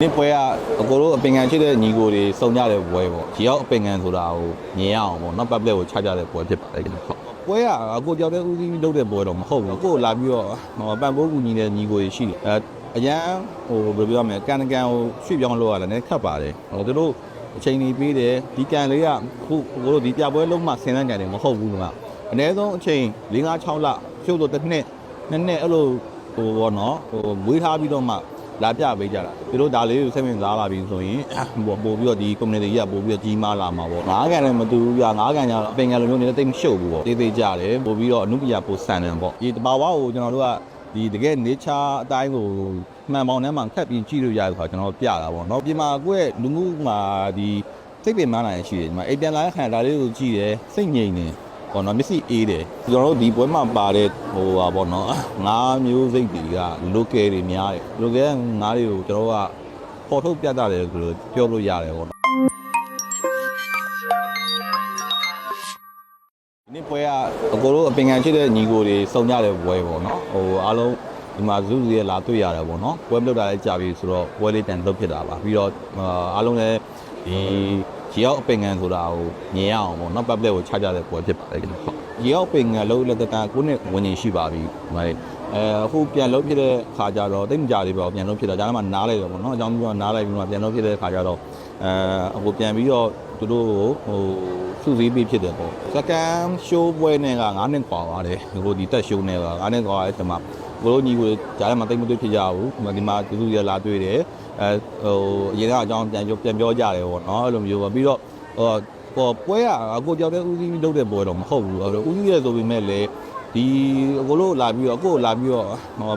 ဒီပွဲကအကိုတို့အပင်ခံရှိတဲ့ညီကိုတွေစုံကြတဲ့ပွဲပေါ့။ဒီရောက်အပင်ခံဆိုတာကိုမြင်ရအောင်ပေါ့။နောက် public ကိုချကြတဲ့ပွဲဖြစ်ပါတယ်။ပွဲကအကိုကြောက်တဲ့ဦးစီးလုပ်တဲ့ပွဲတော့မဟုတ်ဘူး။ကိုလာပြီးတော့ပံ့ပိုးကူညီတဲ့ညီကိုတွေရှိတယ်။အရန်ဘယ်လိုပြောမလဲကန်ကိုရွှေ့ပြောင်းလုပ်ရတယ်နည်းခက်ပါတယ်။သူတို့အချိန်ကြီးပေးတယ်ဒီကန်လေးကခုကိုတို့ဒီပြပွဲလုံးမှဆင်းတဲ့ကန်တွေမဟုတ်ဘူးကွာ။အနည်းဆုံးအချိန်4-5-6လရှုပ်တော့တစ်နှစ်နှစ်အဲ့လိုပေါ့နော်မွေးထားပြီးတော့မှလာပြပေးကြတာသူတို့ဒါလေးကိုစိတ်ဝင်စားလာပြီဆိုရင်ပို့ပြီးတော့ဒီ community ကြီးကပို့ပြီးတော့ကြီးမားလာမှာပေါ့9ကန်လည်းမတူဘူးပြ9ကန်ကျတော့အပင်ကန်လိုမျိုးနေတိတ်မရှုပ်ဘူးပေါ့သေးကြတယ်ပို့ပြီးတော့အနုပညာပို့ဆန်တယ်ပေါ့ဒီတဘာဝကိုကျွန်တော်တို့ကဒီတကယ် nature အတိုင်းကိုမှန်ပေါင်းထဲမှာခက်ပြီးကြည့်လို့ရတယ်ဆိုတော့ကျွန်တော်ပြတာပေါ့နော်ပြင်မာကိုယ့်ရဲ့လူမှုမှာဒီစိတ်ပင်ပန်းလာရင်ရှိတယ်ဒီမှာအိမ်ပြန်လာတဲ့ခါဒါလေးကိုကြည့်တယ်စိတ်ငြိမ်နေပေါ့နော်မျက်စိအေးတယ်ကျွန်တော်တို့ဒီပွဲမှာပါတဲ့ပါပေါ့နော်ငါးမျိုးစိတ်တွေက local တွေများတယ် local ငါးတွေကိုကျွန်တော်တို့ကပေါ်ထုတ်ပြသတယ်ဆိုလို့ပြောလို့ရတယ်ပေါ့နော်ဒီနေ့ပွဲကအကိုတို့အပင်ခံရှိတဲ့ညီကိုတွေစုံကြတဲ့ပွဲပေါ့နော်အားလုံးဒီမှာဇုစီရလာတွေ့ရတယ်ပေါ့နော်ပွဲမလုပ်တာလည်းကြာပြီဆိုတော့ပွဲလေးတန်လုပ်ဖြစ်တာပါပြီးတော့အားလုံးလည်းဒီရေရောက်အပင်ခံဆိုတာကိုမြင်ရအောင်ပေါ့နော် public ကိုချကြတဲ့ပွဲဖြစ်ပါတယ်ရေရောက်အပင်ခံလုံးလက်တန်ကိုနဲ့ဝင်နေရှိပါပြီဒီမှာအခုပြန်လုံးဖြစ်တဲ့ခါကြတော့တိတ်မကြသေးပါဘူးပြန်လုံးဖြစ်တာဒါမှနားလိုက်တော့ပေါ့နော်အကြောင်းပြီးတော့နားလိုက်ပြီးမှပြန်လုံးဖြစ်တဲ့ခါကြတော့အခုပြန်ပြီးတော့သူတို့စုစည်းပြီးဖြစ်တယ်ပေါ့စကန်ရှိုးပွဲနဲ့က9နှစ်กว่าပါတယ်ဒီဒီတက်ရှိုးနဲ့က9နှစ်กว่าအဲ့ဒီမှာဘလို့ညီကိုကြားထဲမှာတိတ်မတွေ့ဖြစ်ကြဘူးဒီမှာသူရလာတွေ့တယ်အရင်ကအကြောင်းပြန်ပြောကြတယ်ပေါ့နော်အဲ့လိုမျိုးပေါ့ပြီးတော့ပွဲကအကိုကြောက်တဲ့ဦးစီးလုပ်တဲ့ပွဲတော့မဟုတ်ဘူးဦးစီးရဲဆိုပေမဲ့လည်းဒီအကိုတို့လာပြီးတော့ကိုလာပြီးတော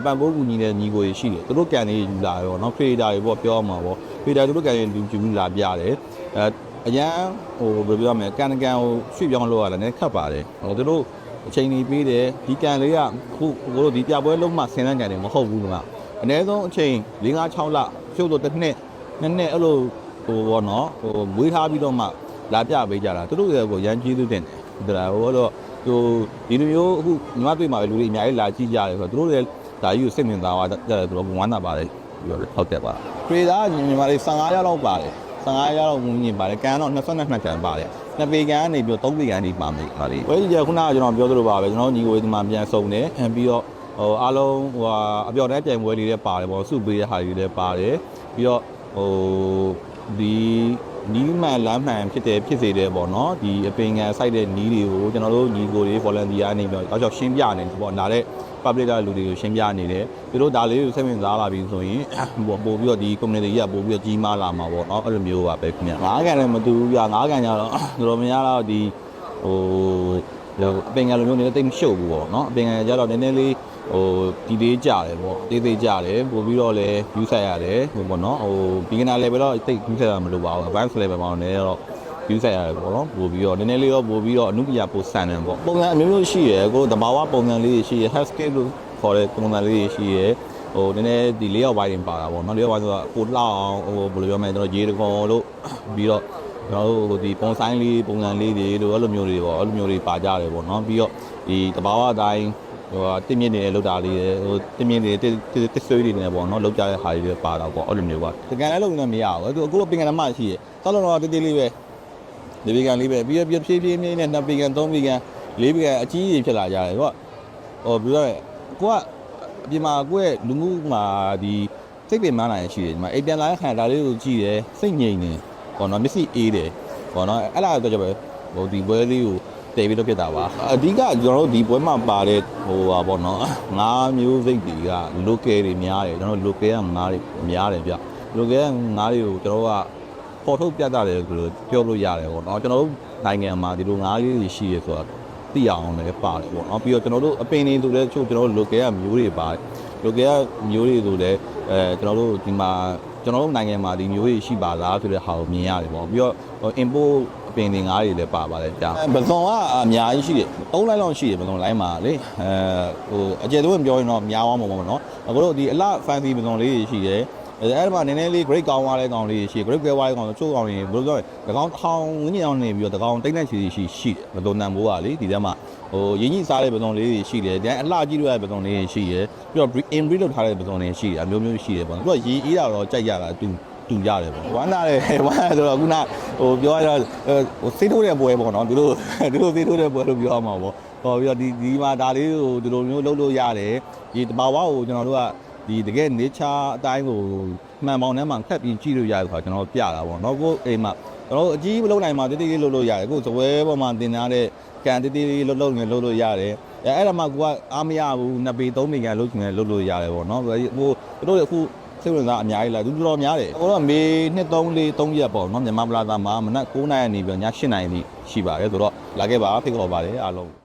့ပံ့ပိုးကူညီတဲ့ညီကိုတွေရှိတယ်သူတို့ကန်နေယူလာရောနော်ဖေးတာတွေပေါ့ပြောမှာပေါ့ဖေးတာသူတို့ကန်နေယူလာပြတယ်အရန်ဘယ်လိုပြောမလဲကန်ကိုရွှေ့ပြောင်းလုပ်ရတယ်နည်းခက်ပါတယ်သူတို့အချိန်ကြီးပေးတယ်ဒီကန်လေးကခုကိုတို့ဒီပြပွဲလုံးမှဆင်းတဲ့ကန်တွေမဟုတ်ဘူးကွာအနည်းဆုံးအချိန်4-5-6လရှုပ်တော့တစ်နှစ်နှစ်အဲ့လိုပေါ့နော်မွေးထားပြီးတော့မှလာပြပေးကြတာသူတို့ရဲ့ကိုရန်ကြီးသူတင်တယ်ဒါတော့ဒီလိုမျိုးအခုညီမတွေ့မှာပဲလူတွေအများကြီးလာကြည့်ကြတယ်ဆိုတော့သူတို့လည်းဒါကြီးကိုစိတ်ဝင်စားကြတယ်သူတို့ဝမ်းသာပါတယ်ပြောတယ်ဟုတ်တယ်ပါပြေးသားညီမလေး15ရက်လောက်ပါတယ်15ရက်လောက်ဝင်နေပါတယ်ကန်တော့22ကန်ပါတယ်2ပေကန်ကနေပြီးတော့3ပေကန်နေပါမယ်ပါလေဝဲကြီးကခုနကကျွန်တော်ပြောသလိုပါပဲကျွန်တော်ညီကိုဒီမှာပြန်စုံတယ်ပြီးတော့အားလုံးအပြော်တဲ့ပြိုင်ပွဲလေးတွေပါတယ်ပေါ့စုပေးတဲ့ဟာတွေလည်းပါတယ်ပြီးတော့ဒီနီးမှန်လမ်းမှန်ဖြစ်စေတယ်ပေါ့နော်ဒီအပင်ခံစိုက်တဲ့နီးတွေကိုကျွန်တော်တို့ညီကိုတွေ volunteer နေပြီးတော့ရှင်းပြနေတယ်ပေါ့နားတဲ့ public လူတွေကိုရှင်းပြနေတယ်သူတို့ဒါလေးကိုစိတ်ဝင်စားလာပြီဆိုရင်ပို့ပြီးတော့ဒီ community ကြီးကပို့ပြီးတော့ကြီးမားလာမှာပေါ့နော်အဲ့လိုမျိုးပါပဲခင်ဗျ9ကန်လည်းမတူဘူးပြ9ကန်ကြတော့တော်တော်များတော့ဒီအပင်ခံလိုမျိုးနေတိတ်မရှုပ်ဘူးပေါ့နော်အပင်ခံကြတော့နည်းနည်းလေးဒီလေးကြတယ်ပေါ့သေးကြတယ်ပို့ပြီးတော့လည်း view ဆက်ရတယ်ပေါ့နော်beginner level တော့တိတ် view ဆက်ရမလို့ပါဘူး advanced level မှာလည်းတော့ view ဆက်ရတယ်ပေါ့နော်ပို့ပြီးတော့နည်းနည်းလေးတော့ပို့ပြီးတော့အနုပညာပို့ဆန်တယ်ပေါ့ပုံစံအမျိုးမျိုးရှိရယ်ကိုတဘာဝပုံစံလေးရှိရယ် hashtag လို့ခေါ်တဲ့ပုံစံလေးရှိရယ်နည်းနည်းဒီ4ယောက်ပိုင်းပါတာပေါ့နော်4ယောက်ပိုင်းဆိုတော့ကိုလောက်အောင်ဘယ်လိုပြောမလဲကျွန်တော်ရေတကွန်လို့ပြီးတော့ကျွန်တော်တို့ဒီပုံဆိုင်လေးပုံစံလေးတွေလို့အဲ့လိုမျိုးတွေပေါ့အဲ့လိုမျိုးတွေပါကြတယ်ပေါ့နော်ပြီးတော့ဒီတဘာဝအတိုင်းတင်မြင့်နေတဲ့လောက်တာလေးတင်မြင့်နေတဲ့တစ်ဆွေးတွေနေပေါ့နော်လောက်ကြတဲ့ဟာတွေပါတာပေါ့အဲ့လိုမျိုးပါတကန်လည်းလုံးနေမရဘူးအခုပင်ကန်မှရှိရတောက်လုံးတော့တေးလေးပဲဒီပင်ကန်လေးပဲပြီးတော့ဖြည်းဖြည်းနဲ့2ပင်ကန်3ပင်ကန်4ပင်ကန်အကြီးကြီးဖြစ်လာကြတယ်ပေါ့ပြီးတော့ကိုကအပြင်မှာကိုယ့်ရဲ့လူမှုမှာဒီစိတ်ပင်ပန်းလာရင်ရှိတယ်ဒီမှာအိမ်ပြန်လာတဲ့ခါဒါလေးကိုကြည့်တယ်စိတ်ငြိမ်နေပေါ့နော်မျက်စိအေးတယ်ပေါ့နော်အဲ့လားတော့ကြပဲဒီပွဲလေးကိုတည်ပြီးတော့ဖြစ်တာပါအဓိကကျွန်တော်တို့ဒီပွဲမှာပါတဲ့ပါပေါ့နော်ငါးမျိုးစိတ်တွေက local တွေများတယ်ကျွန်တော်တို့ local ကငါးတွေများတယ်ဗျ local ကငါးတွေကိုကျွန်တော်တို့ကပေါ်ထုတ်ပြသတယ်ဆိုလို့ပြောလို့ရတယ်ပေါ့နော်ကျွန်တော်တို့နိုင်ငံမှာဒီလိုငါးလေးတွေရှိရဆိုတော့သိအောင်လည်းပါတယ်ပေါ့နော်ပြီးတော့ကျွန်တော်တို့အပင်တွေဆိုလည်းချို့ကျွန်တော်တို့ local ကမျိုးတွေပါတယ် local ကမျိုးတွေဆိုလည်းကျွန်တော်တို့ဒီမှာကျွန်တော်တို့နိုင်ငံမှာဒီမျိုးတွေရှိပါလားဆိုတဲ့ဟာကိုမြင်ရတယ်ပေါ့ပြီးတော့ import ပင်တွေငါးတွေလည်းပါပါတယ်ကြာပစုံကအများကြီးရှိတယ်3လိုင်းလောက်ရှိတယ်ပစုံလိုင်းမှာလေအကျယ်သုံးပြောရင်တော့များသွားမှာပေါ့နော်အခုတို့ဒီအလှ fancy ပစုံလေးတွေရှိတယ်အဲ့ဒါမှနည်းနည်းလေး grade ကောင်းသွားတဲ့ကောင်လေးရှိ grade ကွဲသွားတဲ့ကောင်ချို့ကောင်တွေဘယ်လိုပြောလဲတကောင်ထောင်ဝင်းကြီးအောင်နေပြီးတော့တကောင်တိတ်နဲ့ရှိတယ်ပစုံတန်ဖိုးကလေဒီထဲမှာရင်းကြီးစားတဲ့ပစုံလေးတွေရှိတယ်တဲ့အလှကြီးလို့ရတဲ့ပစုံလေးတွေရှိတယ်ပြီးတော့ in breed လုပ်ထားတဲ့ပစုံတွေရှိတယ်အမျိုးမျိုးရှိတယ်ပေါ့သူကရေအေးတာတော့ကြိုက်ရတာ တူကြတယ်ပေါ့ဝမ်းသာတယ်ဝမ်းသာဆိုတော့ခုနဟိုပြောရတော့ဟိုစေးထိုးတဲ့ပွဲပေါ့နော်သူတို့စေးထိုးတဲ့ပွဲလို့ပြောရမှာပေါ့ဟောပြီးတော့ဒီမှာဒါလေးကိုဒီလိုမျိုးလုပ်လို့ရတယ်ဒီတဘာဝကိုကျွန်တော်တို့ကဒီတကယ် nature အတိုင်းကိုမှန်ပေါင်းထဲမှာခက်ပြီးကြည့်လို့ရတယ်ဆိုတော့ကျွန်တော်ပြတာပေါ့နော်ကိုအိမ်မှာကျွန်တော်တို့အကြီးမလုပ်နိုင်မှာတိတိလေးလုပ်လို့ရတယ်ကိုဇပွဲပေါ်မှာတင်ထားတဲ့ကန်တိတိလေးလုပ်လို့ရတယ်အဲ့ဒါမှကိုကအားမရဘူး2ပေ3ပေကန်လုပ်လို့ရတယ်ပေါ့နော်ဟိုတို့အခုစိတ်ဝင်စားအများကြီးလာသူတော်များတယ်အခုတော့မေ2 3 4 3ရက်ပေါ့နော်မြန်မာပလာဇာမှာမနက်9:00နာရီနေပြီးည8:00နာရီထိရှိပါတယ်ဆိုတော့လာခဲ့ပါဖိတ်ခေါ်ပါတယ်အားလုံး